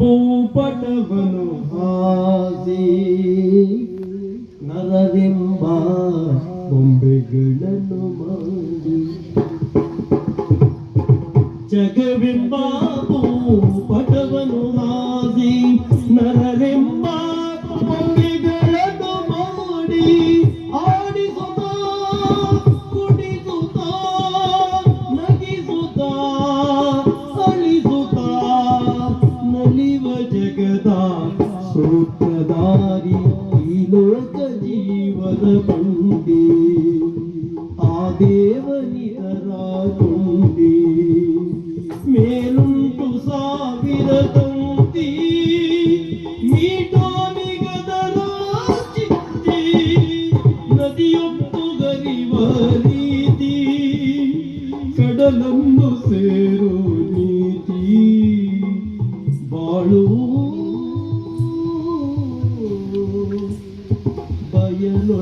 ಭೂಪಟವನು ಹಾಸಿ ನರರೆಂಬ ಬೊಂಬೆಗಳನ್ನು ಮಾಡಿ ಜಗವೆಂಬ ಭೂಪಟವನು ಹಾಸಿ ನರರೆಂಬ ಬೊಂಬೆಗಳನ್ನು ಮಾಡಿ ಆಡಿಸುತ್ತ ಕುಡಿಸುತ್ತ ನಗಿಸುತ್ತ ಅಳಿಸುತ್ತ ನಲಿವ ಜಗದ ಸೂತ್ರಧಾರಿ ಈ ಲೋಕ ಜೀವದ ಬಂಡಿ ಆ ದೇವನಿತರ ಕೊಂಡಿ ಮೇಲುಂಟು ಸಾವಿರ ತಂತಿ ಮೀಟೋ ನಿಗದರ ಚಿತ್ತಿ ನದಿಯೊತ್ತು ಗರಿವ ರೀತಿ ಕಡಲನ್ನು ಸೇರೋ ನೀತಿ ಬಾಳು ಬಯಲು